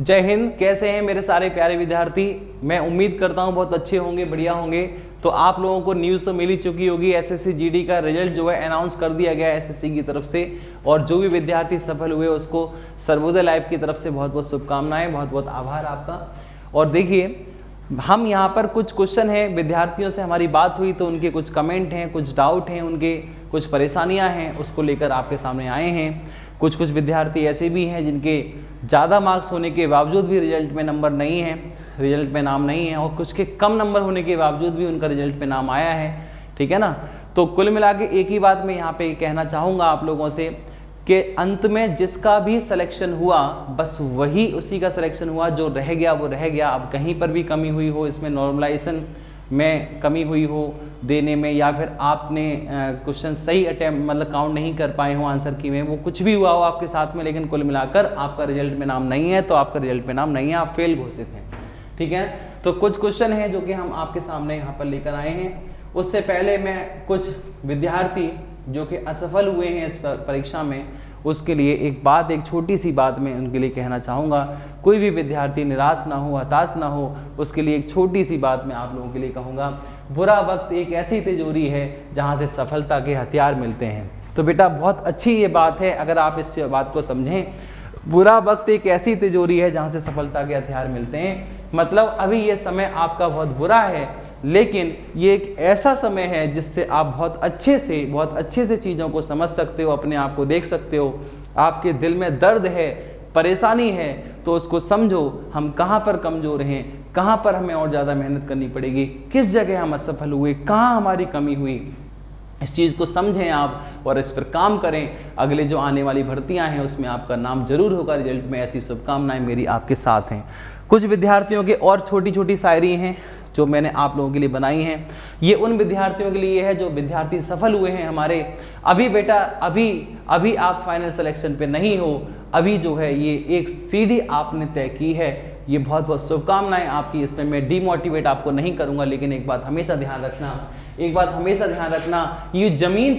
जय हिंद। कैसे हैं मेरे सारे प्यारे विद्यार्थी? मैं उम्मीद करता हूं बहुत अच्छे होंगे, बढ़िया होंगे। तो आप लोगों को न्यूज़ तो मिल ही चुकी होगी, एसएससी जीडी का रिजल्ट जो है अनाउंस कर दिया गया है एसएससी की तरफ से, और जो भी विद्यार्थी सफल हुए उसको सर्वोदय लाइव की तरफ से बहुत बहुत शुभकामनाएं, बहुत बहुत आभार आपका। और देखिए, हम यहाँ पर कुछ क्वेश्चन हैं, विद्यार्थियों से हमारी बात हुई तो उनके कुछ कमेंट हैं, कुछ डाउट हैं, उनके कुछ परेशानियाँ हैं, उसको लेकर आपके सामने आए हैं। कुछ विद्यार्थी ऐसे भी हैं जिनके ज़्यादा मार्क्स होने के बावजूद भी रिजल्ट में नंबर नहीं है, रिजल्ट में नाम नहीं है, और कुछ के कम नंबर होने के बावजूद भी उनका रिजल्ट में नाम आया है। ठीक है ना? तो कुल मिला के एक ही बात मैं यहाँ पे कहना चाहूँगा आप लोगों से कि अंत में जिसका भी सिलेक्शन हुआ बस वही उसी का सिलेक्शन हुआ, जो रह गया वो रह गया। अब कहीं पर भी कमी हुई हो, इसमें नॉर्मलाइजेशन में कमी हुई हो देने में, या फिर आपने क्वेश्चन सही अटेम्प्ट मतलब काउंट नहीं कर पाए हो आंसर की में, वो कुछ भी हुआ हो आपके साथ में, लेकिन कुल मिलाकर आपका रिजल्ट में नाम नहीं है, तो आपका रिजल्ट में नाम नहीं है, आप फेल घोषित हैं। ठीक है? तो कुछ क्वेश्चन हैं जो कि हम आपके सामने यहाँ पर लेकर आए हैं। उससे पहले मैं कुछ विद्यार्थी जो कि असफल हुए हैं इस परीक्षा में, उसके लिए एक छोटी सी बात मैं उनके लिए कहना चाहूँगा। कोई भी विद्यार्थी निराश ना हो, हताश ना हो, उसके लिए एक छोटी सी बात मैं आप लोगों के लिए कहूँगा। बुरा वक्त एक ऐसी तिजोरी है जहाँ से सफलता के हथियार मिलते हैं। तो बेटा बहुत अच्छी ये बात है, अगर आप इस बात को समझें। बुरा वक्त एक ऐसी तिजोरी है जहाँ से सफलता के हथियार मिलते हैं, मतलब अभी ये समय आपका बहुत बुरा है, लेकिन ये एक ऐसा समय है जिससे आप बहुत अच्छे से चीज़ों को समझ सकते हो, अपने आप को देख सकते हो। आपके दिल में दर्द है, परेशानी है, तो उसको समझो, हम कहाँ पर कमज़ोर हैं, कहाँ पर हमें और ज़्यादा मेहनत करनी पड़ेगी, किस जगह हम असफल हुए, कहाँ हमारी कमी हुई। इस चीज़ को समझें आप और इस पर काम करें। अगले जो आने वाली भर्तियां हैं उसमें आपका नाम जरूर होगा रिजल्ट में, ऐसी शुभकामनाएं मेरी आपके साथ हैं। कुछ विद्यार्थियों के और छोटी छोटी शायरी हैं जो मैंने आप लोगों के लिए बनाई हैं। ये उन विद्यार्थियों के लिए है जो विद्यार्थी सफल हुए हैं हमारे। अभी बेटा अभी आप फाइनल सिलेक्शन पे नहीं हो, अभी जो है ये एक सीढ़ी आपने तय की है। ये बहुत बहुत शुभकामनाएं आपकी। इसमें मैं डीमोटिवेट आपको नहीं करूंगा, लेकिन एक बात हमेशा ध्यान रखना, यूं जमीन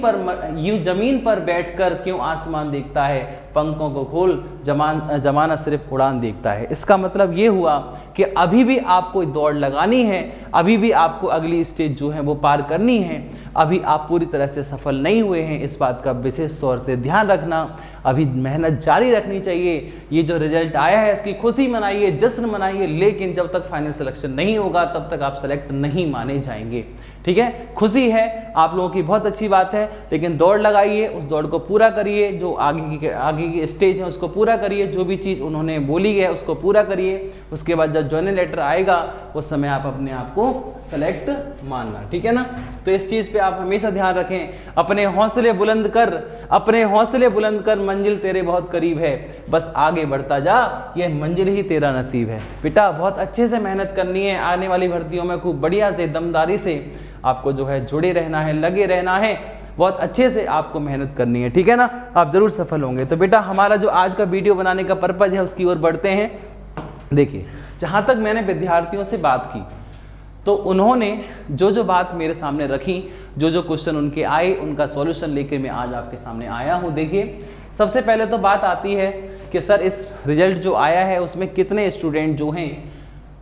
पर बैठकर क्यों आसमान देखता है, पंखों को खोल जमाना सिर्फ उड़ान देखता है। इसका मतलब ये हुआ कि अभी भी आपको दौड़ लगानी है, अभी भी आपको अगली स्टेज जो है वो पार करनी है। अभी आप पूरी तरह से सफल नहीं हुए हैं, इस बात का विशेष तौर से ध्यान रखना। अभी मेहनत जारी रखनी चाहिए। ये जो रिजल्ट आया है इसकी खुशी मनाइए, जश्न मनाइए, लेकिन जब तक फाइनल सिलेक्शन नहीं होगा तब तक आप सेलेक्ट नहीं माने जाएंगे। ठीक है? खुशी है आप लोगों की, बहुत अच्छी बात है, लेकिन दौड़ लगाइए, उस दौड़ को पूरा करिए, जो आगे की स्टेज है उसको पूरा करिए, जो भी चीज़ उन्होंने बोली है उसको पूरा करिए। उसके बाद जब ज्वाइनिंग लेटर आएगा उस समय आप अपने आप को सेलेक्ट मानना। ठीक है ना? तो इस चीज़ पे आप हमेशा ध्यान रखें। अपने हौसले बुलंद कर, मंजिल तेरे बहुत करीब है, बस आगे बढ़ता जा, यह मंजिल ही तेरा नसीब है। बेटा बहुत अच्छे से मेहनत करनी है, आने वाली भर्तियों में खूब बढ़िया से दमदारी से आपको जो है जुड़े रहना है, लगे रहना है, बहुत अच्छे से आपको मेहनत करनी है। ठीक है ना? आप जरूर सफल होंगे। तो बेटा हमारा जो आज का वीडियो बनाने का पर्पज है उसकी ओर बढ़ते हैं। देखिए, जहाँ तक मैंने विद्यार्थियों से बात की तो उन्होंने जो बात मेरे सामने रखी, जो क्वेश्चन उनके आए, उनका सॉल्यूशन लेकर मैं आज आपके सामने आया हूँ। देखिए, सबसे पहले तो बात आती है कि सर इस रिजल्ट जो आया है उसमें कितने स्टूडेंट जो हैं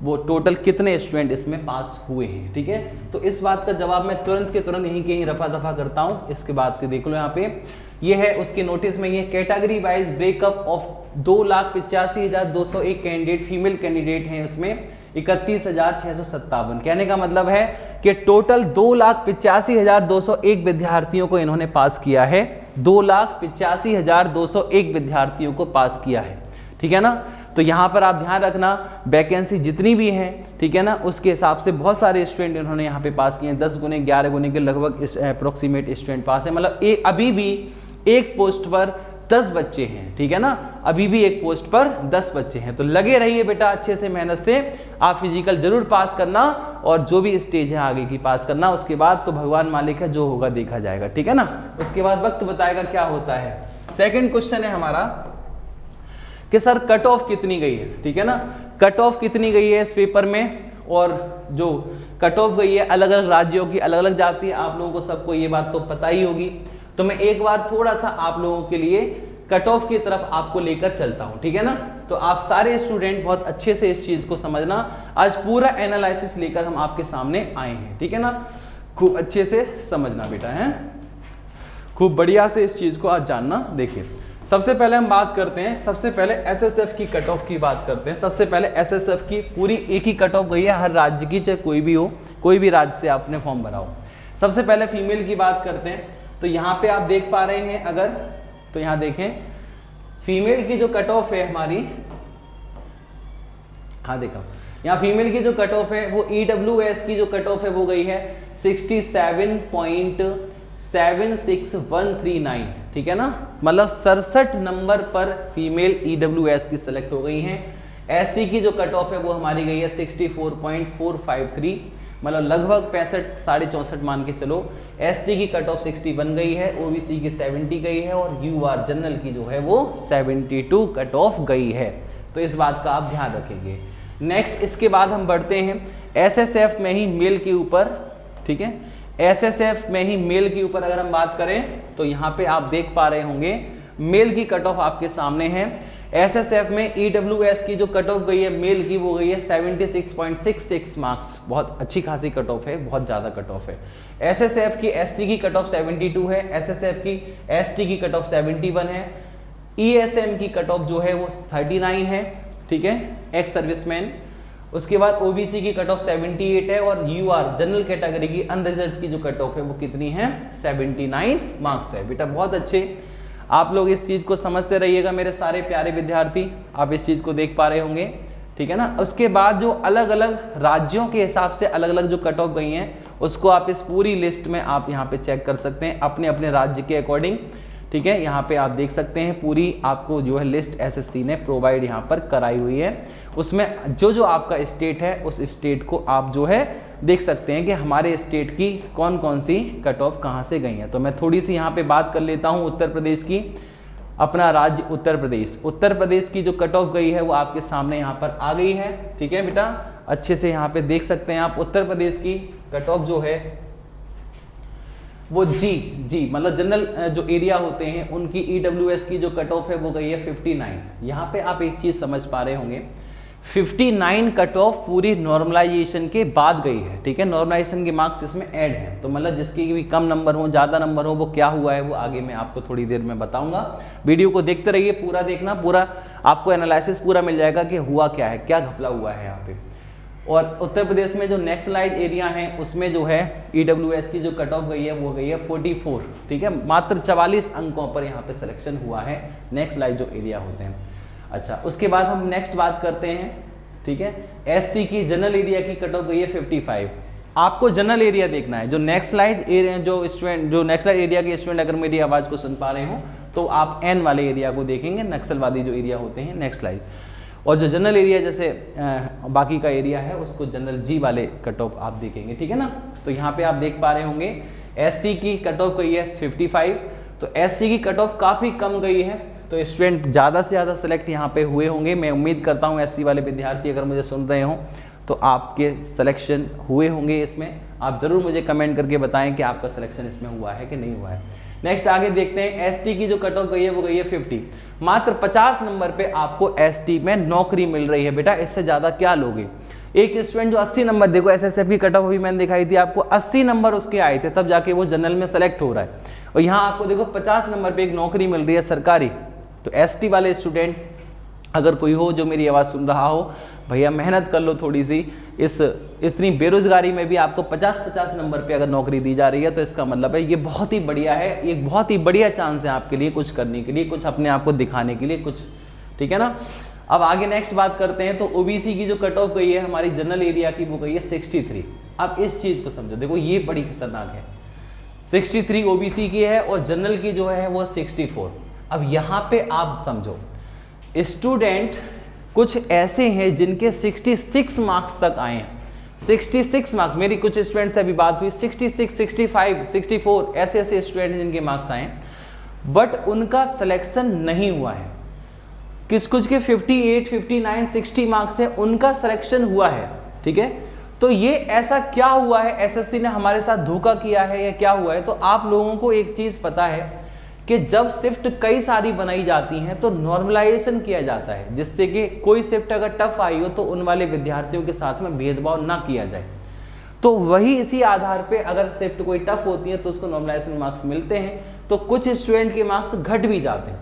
वो टोटल कितने स्टूडेंट इसमें पास हुए हैं। ठीक है? तो इस बात का जवाब मैं तुरंत के तुरंत यहीं के यहीं रफा दफा करता हूँ। इसके बाद के देख लो यहाँ पे, ये है उसकी नोटिस में, ये category wise breakup of 2,85,201 candidate female candidate हैं, उसमें 31,657। कहने का मतलब है कि टोटल 2,85,201 विद्यार्थियों को इन्होंने पास किया है, 2,85,201 विद्यार्थियों को पास किया है। ठीक है ना? तो यहाँ पर आप ध्यान रखना, वैकेंसी जितनी भी हैं, ठीक है ना, उसके हिसाब से बहुत सारे स्टूडेंट इन्होंने यहाँ पे पास किए हैं। 10 गुने 11 गुने के लगभग अप्रोक्सीमेट स्टूडेंट पास है। मतलब अभी भी एक पोस्ट पर 10 बच्चे हैं। ठीक है ना? अभी भी एक पोस्ट पर 10 बच्चे हैं। तो लगे रहिए बेटा, अच्छे से मेहनत से आप फिजिकल जरूर पास करना, और जो भी स्टेज है आगे की पास करना। उसके बाद तो भगवान मालिक है, जो होगा देखा जाएगा। ठीक है ना? उसके बाद वक्त बताएगा क्या होता है। सेकेंड क्वेश्चन है हमारा कि सर कट ऑफ कितनी गई है। ठीक है ना? कट ऑफ कितनी गई है इस पेपर में, और जो कट ऑफ गई है अलग अलग राज्यों की अलग अलग जाती है। आप लोगों को सबको ये बात तो पता ही होगी। तो मैं एक बार थोड़ा सा आप लोगों के लिए कट ऑफ की तरफ आपको लेकर चलता हूं, ठीक है ना। तो आप सारे स्टूडेंट बहुत अच्छे से इस चीज को समझना, आज पूरा एनालिसिस लेकर हम आपके सामने आए हैं, ठीक है ना। खूब अच्छे से समझना बेटा, है खूब बढ़िया से इस चीज को आज जानना। देखिए सबसे पहले हम बात करते हैं, सबसे पहले एसएसएफ की कट ऑफ की बात करते हैं। सबसे पहले एसएसएफ की पूरी एक ही कट ऑफ गई है हर राज्य की, चाहे कोई भी हो, कोई भी राज्य से आपने फॉर्म भरा हो। सबसे पहले फीमेल की बात करते हैं, तो यहाँ पे आप देख पा रहे हैं अगर, तो यहाँ देखें फीमेल की जो कट ऑफ है हमारी, हाँ देखो यहाँ फीमेल की जो कट ऑफ है वो EWS की जो कट ऑफ है वो गई है 67.76139, ठीक है ना। मतलब 67 नंबर पर फीमेल EWS की सिलेक्ट हो गई हैं। SC की जो कट ऑफ है वो हमारी गई है 64.453, मतलब लगभग 65-64 मान के चलो। ST की कट ऑफ 60 बन गई है, OBC की 70 गई है और UR जनरल की जो है वो 72 कट ऑफ गई है। तो इस बात का आप ध्यान रखेंगे। नेक्स्ट इसके बाद हम बढ़ते हैं SSF में ही मेल के ऊपर, ठीक है। SSF में ही मेल के ऊपर अगर हम बात करें तो यहाँ पे आप देख पा रहे होंगे मेल की कट ऑफ आपके सामने है। SSF में EWS की जो कट ऑफ गई है मेल की वो गई है 76.66 मार्क्स, बहुत अच्छी खासी कट ऑफ है, बहुत ज़्यादा कट ऑफ है। SSF की SC की कट ऑफ 72 है, SSF की ST की कट ऑफ 71 है, ESM की कट ऑफ जो है वो 39 है, ठीक है, एक्स सर्विसमैन। उसके बाद OBC की कट ऑफ 78 है और UR जनरल कैटेगरी की अनरिजर्व की जो कट ऑफ है वो कितनी है 79 मार्क्स है। बेटा बहुत अच्छे, आप लोग इस चीज को समझते रहिएगा मेरे सारे प्यारे विद्यार्थी, आप इस चीज को देख पा रहे होंगे, ठीक है ना। उसके बाद जो अलग अलग राज्यों के हिसाब से अलग अलग जो कट ऑफ गई हैं उसको आप इस पूरी लिस्ट में आप यहाँ पे चेक कर सकते हैं अपने अपने राज्य के अकॉर्डिंग, ठीक है। यहाँ पे आप देख सकते हैं पूरी आपको जो है लिस्ट SSC ने प्रोवाइड यहाँ पर कराई हुई है। उसमें जो जो आपका स्टेट है उस स्टेट को आप जो है देख सकते हैं कि हमारे स्टेट की कौन कौन सी कट ऑफ कहाँ से गई हैं। तो मैं थोड़ी सी यहाँ पे बात कर लेता हूँ उत्तर प्रदेश की। अपना राज्य उत्तर प्रदेश, उत्तर प्रदेश की जो कट ऑफ गई है वो आपके सामने यहाँ पर आ गई है, ठीक है बेटा। अच्छे से यहाँ पे देख सकते हैं आप उत्तर प्रदेश की कट ऑफ जो है वो जी मतलब जनरल जो एरिया होते हैं उनकी EWS की जो कट ऑफ है वो गई है 59। यहाँ पे आप एक चीज समझ पा रहे होंगे 59 कट ऑफ पूरी नॉर्मलाइजेशन के बाद गई है, ठीक है। नॉर्मलाइजेशन के मार्क्स इसमें ऐड हैं, तो मतलब जिसके भी कम नंबर हो ज़्यादा नंबर हो वो क्या हुआ है वो आगे मैं आपको थोड़ी देर में बताऊंगा। वीडियो को देखते रहिए, पूरा देखना, पूरा आपको एनालिसिस पूरा मिल जाएगा कि हुआ क्या है, क्या घपला हुआ है यहाँ पे। और उत्तर प्रदेश में जो नेक्स्ट लाइट एरिया है उसमें जो है EWS की जो कट ऑफ गई है वो गई है 44, ठीक है। मात्र 44 अंकों पर यहाँ पे सिलेक्शन हुआ है नेक्स्ट लाइट जो एरिया होते हैं। अच्छा, उसके बाद हम नेक्स्ट बात करते हैं, ठीक है। SC की जनरल एरिया की कट ऑफ गई है 55। आपको जनरल एरिया देखना है, जो नेक्स्ट लाइट एरिया जो स्टूडेंट जो नेक्स्ट लाइट एरिया के स्टूडेंट अगर मेरी आवाज को सुन पा रहे हो तो आप N वाले एरिया को देखेंगे, नक्सलवादी जो एरिया होते हैं नेक्स्ट लाइट। और जो जनरल एरिया जैसे बाकी का एरिया है उसको जनरल G वाले कट ऑफ आप देखेंगे, ठीक है ना। तो यहाँ पे आप देख पा रहे होंगे SC की कट ऑफ गई है 55, तो SC की कट ऑफ काफ़ी कम गई है, तो स्टूडेंट ज़्यादा से ज़्यादा सेलेक्ट यहाँ पे हुए होंगे। मैं उम्मीद करता हूँ SC वाले विद्यार्थी अगर मुझे सुन रहे हों तो आपके सिलेक्शन हुए होंगे इसमें। आप ज़रूर मुझे कमेंट करके बताएं कि आपका सिलेक्शन इसमें हुआ है कि नहीं हुआ है। नेक्स्ट आगे देखते हैं ST की जो कट ऑफ गई है वो गई है 50। मात्र 50 नंबर पे आपको ST में नौकरी मिल रही है बेटा, इससे ज़्यादा क्या लोगे। एक स्टूडेंट जो 80 नंबर, देखो SSF की कट ऑफ भी मैंने दिखाई थी आपको, 80 नंबर उसके आए थे तब जाके वो जनरल में सेलेक्ट हो रहा है, और यहाँ आपको देखो 50 नंबर पे एक नौकरी मिल रही है सरकारी। तो ST वाले स्टूडेंट अगर कोई हो जो मेरी आवाज़ सुन रहा हो, भैया मेहनत कर लो थोड़ी सी, इतनी बेरोजगारी में भी आपको 50-50 नंबर पे अगर नौकरी दी जा रही है तो इसका मतलब है ये बहुत ही बढ़िया है, ये बहुत ही बढ़िया चांस है आपके लिए कुछ करने के लिए, कुछ अपने आप को दिखाने के लिए कुछ, ठीक है ना। अब आगे नेक्स्ट बात करते हैं, तो OBC की जो कट ऑफ गई है हमारी जनरल एरिया की वो गई है 63। अब इस चीज़ को समझो, देखो ये बड़ी खतरनाक है, 63 OBC की है और जनरल की जो है वो 64। अब यहाँ पे आप समझो स्टूडेंट कुछ ऐसे हैं जिनके 66 मार्क्स तक आए हैं, 66 मार्क्स। मेरी कुछ स्टूडेंट से अभी बात हुई 66, 65, 64 ऐसे ऐसे स्टूडेंट जिनके मार्क्स आए, बट उनका सिलेक्शन नहीं हुआ है। किस कुछ के 58, 59, 60 मार्क्स है, उनका सिलेक्शन हुआ है, ठीक है। तो ये ऐसा क्या हुआ है, SSC ने हमारे साथ धोखा किया है या क्या हुआ है। तो आप लोगों को एक चीज पता है कि जब शिफ्ट कई सारी बनाई जाती हैं तो नॉर्मलाइजेशन किया जाता है, जिससे कि कोई शिफ्ट अगर टफ आई हो तो उन वाले विद्यार्थियों के साथ में भेदभाव ना किया जाए। तो वही इसी आधार पे अगर शिफ्ट कोई टफ होती है तो उसको नॉर्मलाइजेशन मार्क्स मिलते हैं, तो कुछ स्टूडेंट के मार्क्स घट भी जाते हैं।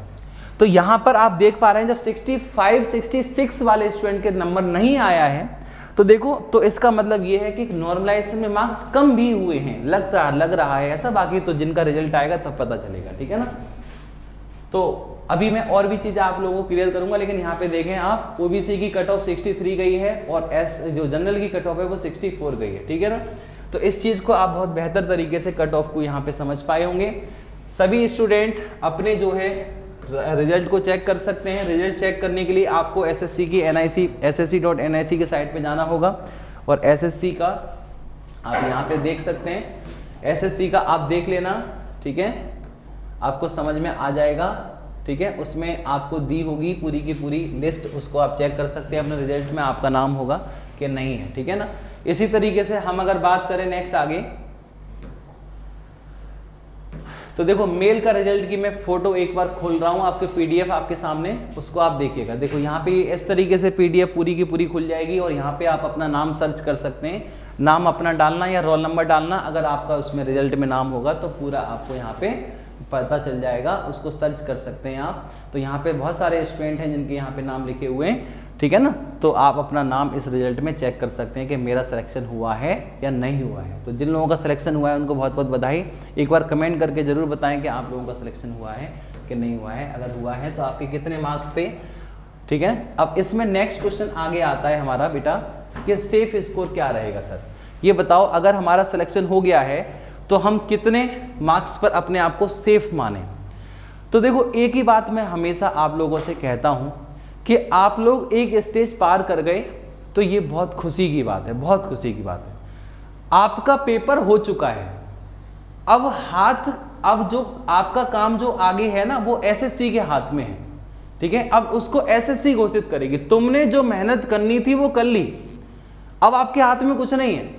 तो यहाँ पर आप देख पा रहे हैं जब 65, 66 वाले स्टूडेंट के नंबर नहीं आया है तो देखो, तो इसका मतलब ये है कि नॉर्मलाइजेशन में मार्क्स कम भी हुए हैं, लग रहा है ऐसा। बाकी तो जिनका रिजल्ट आएगा तब पता चलेगा, ठीक है ना। तो अभी मैं और भी चीजें आप लोगों को क्लियर करूंगा, लेकिन यहाँ पे देखें आप, ओबीसी की कट ऑफ 63 गई है और जो जनरल की कट ऑफ है वो 64 गई है, ठीक है ना। तो इस चीज को आप बहुत बेहतर तरीके से कट ऑफ को यहाँ पे समझ पाए होंगे। सभी स्टूडेंट अपने जो है रिजल्ट को चेक कर सकते हैं। रिजल्ट चेक करने के लिए आपको एसएससी की ssc.nic की साइट पे जाना होगा और एसएससी का आप यहाँ पे देख सकते हैं, एसएससी का आप देख लेना, ठीक है, आपको समझ में आ जाएगा, ठीक है। उसमें आपको दी होगी पूरी की पूरी लिस्ट, उसको आप चेक कर सकते हैं, अपने रिजल्ट में आपका नाम होगा कि नहीं है, ठीक है ना। इसी तरीके से हम अगर बात करें नेक्स्ट आगे, तो देखो मेल का रिजल्ट की मैं फोटो एक बार खोल रहा हूं आपके पीडीएफ आपके सामने, उसको आप देखिएगा। देखो यहाँ पे इस तरीके से पीडीएफ पूरी की पूरी खुल जाएगी और यहाँ पे आप अपना नाम सर्च कर सकते हैं, नाम अपना डालना या रोल नंबर डालना, अगर आपका उसमें रिजल्ट में नाम होगा तो पूरा आपको यहाँ पे पता चल जाएगा, उसको सर्च कर सकते हैं आप। तो यहाँ पे बहुत सारे स्टूडेंट हैं जिनके यहाँ पे नाम लिखे हुए हैं, ठीक है ना। तो आप अपना नाम इस रिजल्ट में चेक कर सकते हैं कि मेरा सिलेक्शन हुआ है या नहीं हुआ है। तो जिन लोगों का सिलेक्शन हुआ है उनको बहुत बहुत बधाई। एक बार कमेंट करके जरूर बताएं कि आप लोगों का सिलेक्शन हुआ है कि नहीं हुआ है। अगर हुआ है तो आपके कितने मार्क्स थे, ठीक है। अब इसमें नेक्स्ट क्वेश्चन आगे आता है हमारा बेटा कि सेफ स्कोर क्या रहेगा सर, ये बताओ। अगर हमारा सिलेक्शन हो गया है तो हम कितने मार्क्स पर अपने आप को सेफ माने। तो देखो एक ही बात मैं हमेशा आप लोगों से कहता हूं कि आप लोग एक स्टेज पार कर गए तो ये बहुत खुशी की बात है, बहुत खुशी की बात है। आपका पेपर हो चुका है, अब जो आपका काम जो आगे है ना वो एसएससी के हाथ में है, ठीक है। अब उसको एसएससी घोषित करेगी, तुमने जो मेहनत करनी थी वो कर ली, अब आपके हाथ में कुछ नहीं है।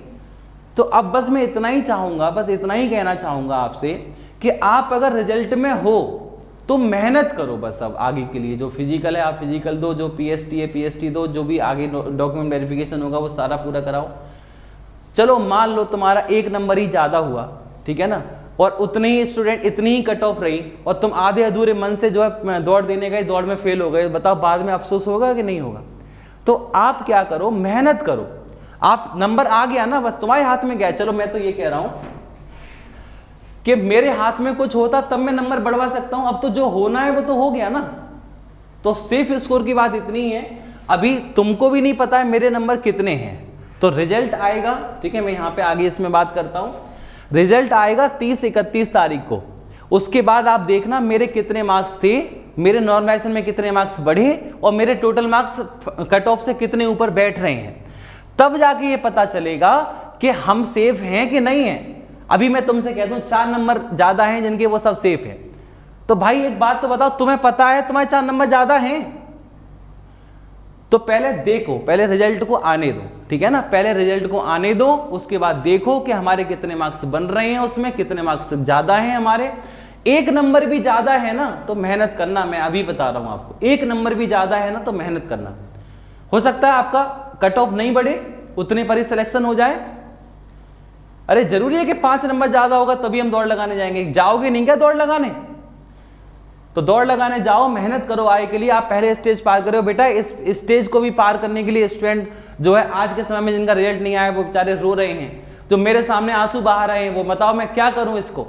तो अब बस मैं इतना ही चाहूंगा, बस इतना ही कहना चाहूंगा आपसे कि आप अगर रिजल्ट में हो तो मेहनत करो बस। अब आगे के लिए जो फिजिकल है आप फिजिकल दो, जो पीएसटी है पीएसटी दो, जो भी आगे डॉक्यूमेंट वेरिफिकेशन होगा वो सारा पूरा कराओ। चलो मान लो तुम्हारा एक नंबर ही ज्यादा हुआ, ठीक है ना, और उतने ही स्टूडेंट इतनी ही कट ऑफ रही और तुम आधे अधूरे मन से जो है दौड़ देने गए, दौड़ में फेल हो गए, बताओ बाद में अफसोस होगा कि नहीं होगा। तो आप क्या करो, मेहनत करो। आप नंबर आ गया ना, बस तुम्हारे हाथ में गया। चलो मैं तो ये कह रहा हूं कि मेरे हाथ में कुछ होता तब मैं नंबर बढ़वा सकता हूं, अब तो जो होना है वो तो हो गया ना। तो सेफ स्कोर की बात इतनी है, अभी तुमको भी नहीं पता है मेरे नंबर कितने हैं। तो रिजल्ट आएगा, ठीक है, मैं यहां पे आगे इसमें बात करता हूं। रिजल्ट आएगा 30-31 तारीख को। उसके बाद आप देखना मेरे कितने मार्क्स थे, मेरे नॉर्मलाइजेशन में कितने मार्क्स बढ़े और मेरे टोटल मार्क्स कट ऑफ से कितने ऊपर बैठ रहे हैं। तब जाके ये पता चलेगा कि हम सेफ हैं कि नहीं है। अभी मैं तुमसे कह दूं 4 नंबर ज्यादा हैं जिनके वो सब सेफ है, तो भाई एक बात तो बताओ, तुम्हें पता है तुम्हारे 4 नंबर ज्यादा हैं, तो पहले देखो, पहले रिजल्ट को आने दो, ठीक है ना। पहले रिजल्ट को आने दो, उसके बाद देखो कि हमारे कितने मार्क्स बन रहे हैं, उसमें कितने मार्क्स ज्यादा हैं हमारे। एक नंबर भी ज्यादा है ना तो मेहनत करना, मैं अभी बता रहा हूं आपको, एक नंबर भी ज्यादा है ना तो मेहनत करना। हो सकता है आपका कट ऑफ नहीं बढ़े, उतने पर ही सिलेक्शन हो जाए। अरे जरूरी है कि 5 नंबर ज्यादा होगा तभी हम दौड़ लगाने जाएंगे? जाओगे नहीं क्या दौड़ लगाने? तो दौड़ लगाने जाओ, मेहनत करो आगे के लिए। आप पहले स्टेज पार करो बेटा। इस स्टेज को भी पार करने के लिए स्टूडेंट जो है आज के समय में जिनका रिजल्ट नहीं आया वो बेचारे रो रहे हैं, जो मेरे सामने आंसू बहा रहे हैं, वो बताओ मैं क्या करूं इसको।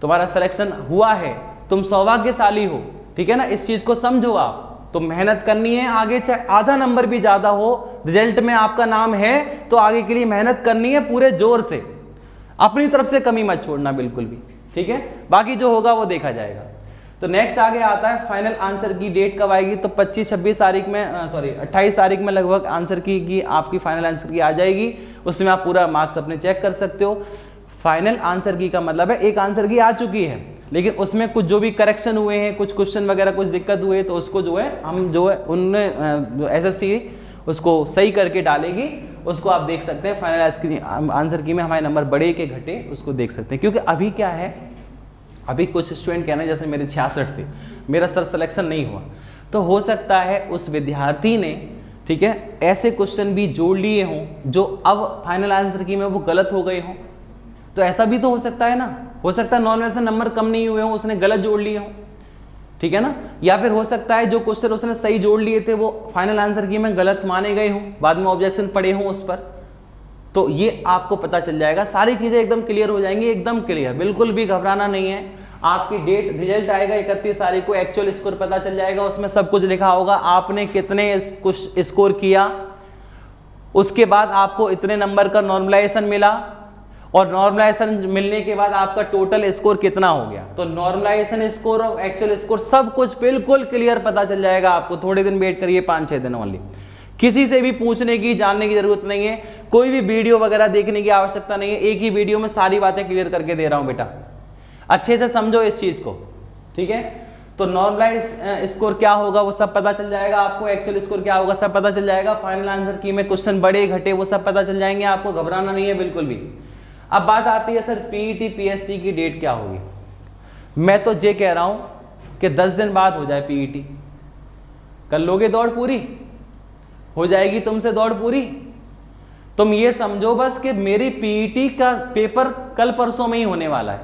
तुम्हारा सिलेक्शन हुआ है, तुम सौभाग्यशाली हो, ठीक है ना, इस चीज को समझो आप। तो मेहनत करनी है आगे, चाहे आधा नंबर भी ज्यादा हो, रिजल्ट में आपका नाम है तो आगे के लिए मेहनत करनी है पूरे जोर से, अपनी तरफ से कमी मत छोड़ना बिल्कुल भी, ठीक है। बाकी जो होगा वो देखा जाएगा। तो नेक्स्ट आगे आता है फाइनल आंसर की डेट कब आएगी। तो 25-26 तारीख में, सॉरी 28 तारीख में लगभग आंसर की आपकी फाइनल आंसर की आ जाएगी। उसमें आप पूरा मार्क्स अपने चेक कर सकते हो। फाइनल आंसर की का मतलब है एक आंसर की आ चुकी है, लेकिन उसमें कुछ जो भी करेक्शन हुए हैं, कुछ क्वेश्चन वगैरह कुछ दिक्कत हुए, तो उसको जो है हम जो है उनने एसएससी उसको सही करके डालेगी। उसको आप देख सकते हैं फाइनल आंसर की में हमारे नंबर बढ़े के घटे, उसको देख सकते हैं। क्योंकि अभी क्या है, अभी कुछ स्टूडेंट कहना जैसे मेरे 66 थे, मेरा सर सिलेक्शन नहीं हुआ, तो हो सकता है उस विद्यार्थी ने, ठीक है, ऐसे क्वेश्चन भी जोड़ लिए हों जो अब फाइनल आंसर की में वो गलत हो गए हों। तो ऐसा भी तो हो सकता है ना, हो सकता है नॉर्मल से नंबर कम नहीं हुए हों, उसने गलत जोड़ लिए हों, ठीक है ना। या फिर हो सकता है जो क्वेश्चन उसने सही जोड़ लिए थे वो फाइनल आंसर की में गलत माने गए हों, बाद में ऑब्जेक्शन पड़े हों उस पर। तो ये आपको पता चल जाएगा, सारी चीजें एकदम क्लियर हो जाएंगी, एकदम क्लियर, बिल्कुल भी घबराना नहीं है। आपकी डेट रिजल्ट आएगा 31 तारीख को, एक्चुअल स्कोर पता चल जाएगा, उसमें सब कुछ लिखा होगा, आपने कितने कुछ स्कोर किया, उसके बाद आपको इतने नंबर का नॉर्मलाइजेशन मिला, और नॉर्मलाइजेशन मिलने के बाद आपका टोटल स्कोर कितना हो गया। तो नॉर्मलाइजेशन स्कोर और एक्चुअल स्कोर सब कुछ बिल्कुल क्लियर पता चल जाएगा आपको। थोड़े दिन वेट करिए, 5-6 दिन ओनली। किसी से भी पूछने की, जानने की जरूरत नहीं है, कोई भी वीडियो वगैरह देखने की आवश्यकता नहीं है, एक ही वीडियो में सारी बातें क्लियर करके दे रहा हूं बेटा, अच्छे से समझो इस चीज को, ठीक है। तो नॉर्मलाइज स्कोर क्या होगा वो सब पता चल जाएगा आपको, एक्चुअल स्कोर क्या होगा सब पता चल जाएगा, फाइनल आंसर की में क्वेश्चन बड़े घटे वो सब पता चल जाएंगे, आपको घबराना नहीं है बिल्कुल भी। अब बात आती है सर पीईटी पीएसटी की डेट क्या होगी। मैं तो ये कह रहा हूं कि 10 दिन बाद हो जाए पीईटी। कर लोगे दौड़ पूरी, हो जाएगी तुमसे दौड़ पूरी। तुम ये समझो बस कि मेरी पीईटी का पेपर कल परसों में ही होने वाला है,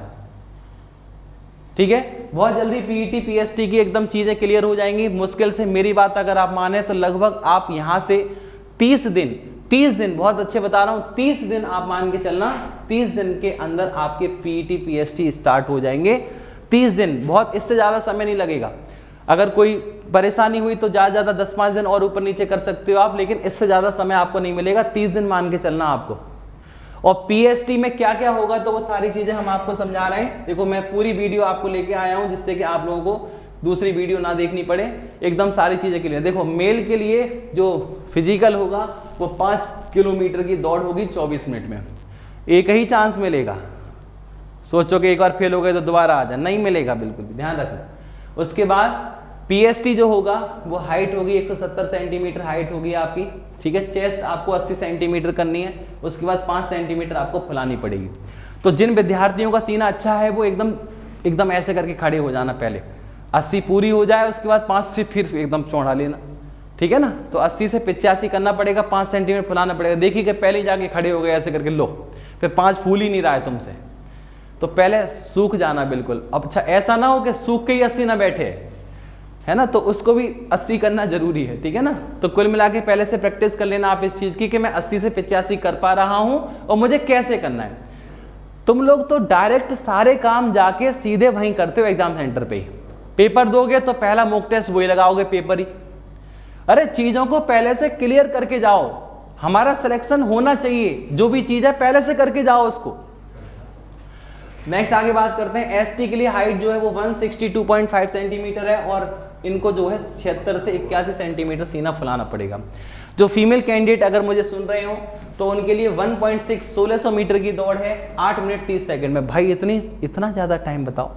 ठीक है। बहुत जल्दी पीईटी पीएसटी की एकदम चीजें क्लियर हो जाएंगी। मुश्किल से मेरी बात अगर आप माने तो लगभग आप यहां से 30 दिन, बहुत अच्छे बता रहा हूं, 30 दिन आप मान के चलना, 30 दिन के अंदर आपके पीईटी पीएसटी स्टार्ट हो जाएंगे। 30 दिन, बहुत इससे ज्यादा समय नहीं लगेगा। अगर कोई परेशानी हुई तो ज्यादा 10-5 दिन और ऊपर नीचे कर सकते हो आप, लेकिन इससे ज्यादा समय आपको नहीं मिलेगा। 30 दिन मान के चलना आपको। और पीएसटी में क्या क्या होगा तो वो सारी चीजें हम आपको समझा रहे हैं। देखो मैं पूरी वीडियो आपको लेके आया हूं जिससे कि आप लोगों को दूसरी वीडियो ना देखनी पड़े, एकदम सारी चीजें क्लियर। देखो मेल के लिए जो फिजिकल होगा वो 5 किलोमीटर की दौड़ होगी 24 मिनट में। एक ही चांस मिलेगा, सोचो कि एक बार फेल हो गए तो दोबारा आ जाए, नहीं मिलेगा, बिल्कुल भी ध्यान रखना। उसके बाद पीएसटी जो होगा वो हाइट होगी 170 सेंटीमीटर हाइट होगी आपकी, ठीक है। चेस्ट आपको 80 सेंटीमीटर करनी है, उसके बाद 5 सेंटीमीटर आपको फुलानी पड़ेगी। तो जिन विद्यार्थियों का सीना अच्छा है वो एकदम ऐसे करके खड़े हो जाना, पहले 80 पूरी हो जाए, उसके बाद 5 से फिर एकदम चौड़ा लेना, ठीक है ना। तो 80 से 85 करना पड़ेगा, 5 सेंटीमीटर फुलाना पड़ेगा। देखिए कि पहले जाके खड़े हो गए ऐसे करके, लो फिर 5 फूल ही नहीं रहा है तुमसे, तो पहले सूख जाना बिल्कुल। अब अच्छा ऐसा ना हो कि सूख के ही 80 ना बैठे, है ना, तो उसको भी 80 करना जरूरी है, ठीक है ना। तो कुल मिला के पहले से प्रैक्टिस कर लेना आप इस चीज की कि मैं 80 से 85 कर पा रहा हूं और मुझे कैसे करना है। तुम लोग तो डायरेक्ट सारे काम जाके सीधे वहीं करते हो एग्जाम सेंटर पे ही। पेपर दोगे तो पहला मॉक टेस्ट वही लगाओगे, पेपर ही। अरे चीजों को पहले से क्लियर करके जाओ, हमारा सिलेक्शन होना चाहिए, जो भी चीज है पहले से करके जाओ उसको। नेक्स्ट आगे बात करते हैं। एसटी के लिए हाइट जो है वो 162.5 सेंटीमीटर है और इनको जो है 76 से 81 सेंटीमीटर सीना फुलाना पड़ेगा। जो फीमेल कैंडिडेट अगर मुझे सुन रहे हो तो उनके लिए 1600 मीटर की दौड़ है 8 मिनट 30 सेकंड में। भाई इतना ज्यादा टाइम बताओ,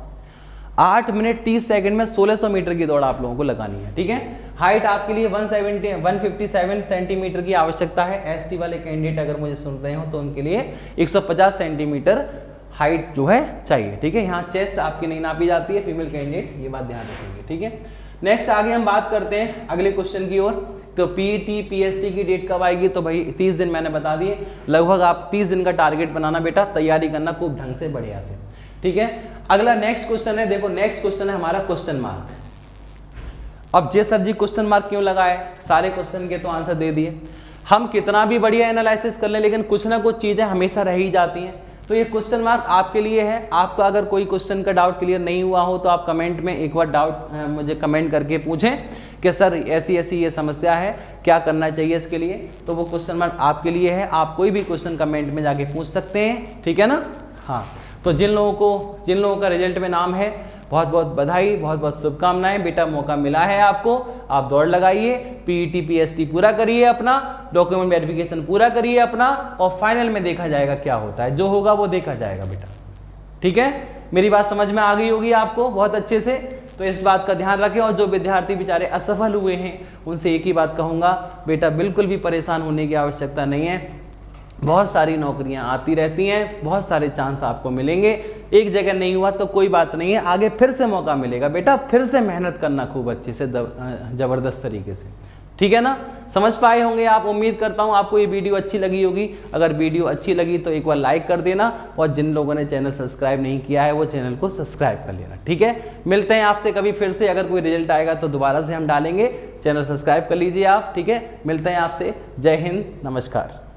8 मिनट 30 सेकंड में 1600 मीटर की दौड़ आप लोगों को लगानी है, ठीक है। हाइट आपके लिए 157 सेंटीमीटर की आवश्यकता है। एसटी वाले कैंडिडेट अगर मुझे सुन रहे हो तो उनके लिए 150 सेंटीमीटर हाइट जो है चाहिए, ठीक है। यहाँ चेस्ट आपकी नहीं नापी जाती है फीमेल कैंडिडेट, ये बात ध्यान रखेंगे, ठीक है। नेक्स्ट आगे हम बात करते हैं अगले क्वेश्चन की ओर। तो पीईटी पीएसटी की डेट कब आएगी, तो भाई 30 दिन मैंने बता दिए, लगभग आप 30 दिन का टारगेट बनाना बेटा, तैयारी करना खूब ढंग से बढ़िया से, ठीक है। अगला नेक्स्ट क्वेश्चन है, देखो नेक्स्ट क्वेश्चन है हमारा क्वेश्चन मार्क। अब जे सर जी क्वेश्चन मार्क क्यों लगाए, सारे क्वेश्चन के तो आंसर दे दिए। हम कितना भी बढ़िया एनालिसिस कर लें लेकिन कुछ ना कुछ चीजें हमेशा रह ही जाती हैं, तो ये क्वेश्चन मार्क आपके लिए है। आपका अगर कोई क्वेश्चन का डाउट क्लियर नहीं हुआ हो तो आप कमेंट में एक बार डाउट मुझे कमेंट करके पूछें कि सर ऐसी ये समस्या है, क्या करना चाहिए इसके लिए, तो वो क्वेश्चन मार्क आपके लिए है। आप कोई भी क्वेश्चन कमेंट में जाके पूछ सकते हैं, ठीक है ना। हाँ, तो जिन लोगों का रिजल्ट में नाम है बहुत बहुत बधाई, बहुत बहुत शुभकामनाएं बेटा, मौका मिला है आपको, आप दौड़ लगाइए, पीईटी पीएसटी पूरा करिए अपना, डॉक्यूमेंट वेरिफिकेशन पूरा करिए अपना, और फाइनल में देखा जाएगा क्या होता है, जो होगा वो देखा जाएगा बेटा, ठीक है। मेरी बात समझ में आ गई होगी आपको बहुत अच्छे से, तो इस बात का ध्यान रखें। और जो विद्यार्थी बेचारे असफल हुए हैं उनसे एक ही बात कहूंगा, बेटा बिल्कुल भी परेशान होने की आवश्यकता नहीं है। बहुत सारी नौकरियां आती रहती हैं, बहुत सारे चांस आपको मिलेंगे। एक जगह नहीं हुआ तो कोई बात नहीं है, आगे फिर से मौका मिलेगा बेटा, फिर से मेहनत करना खूब अच्छे से जबरदस्त तरीके से, ठीक है ना। समझ पाए होंगे आप, उम्मीद करता हूं आपको ये वीडियो अच्छी लगी होगी। अगर वीडियो अच्छी लगी तो एक बार लाइक कर देना, और जिन लोगों ने चैनल सब्सक्राइब नहीं किया है वो चैनल को सब्सक्राइब कर लेना, ठीक है। मिलते हैं आपसे कभी फिर से, अगर कोई रिजल्ट आएगा तो दोबारा से हम डालेंगे, चैनल सब्सक्राइब कर लीजिए आप, ठीक है। मिलते हैं आपसे, जय हिंद, नमस्कार।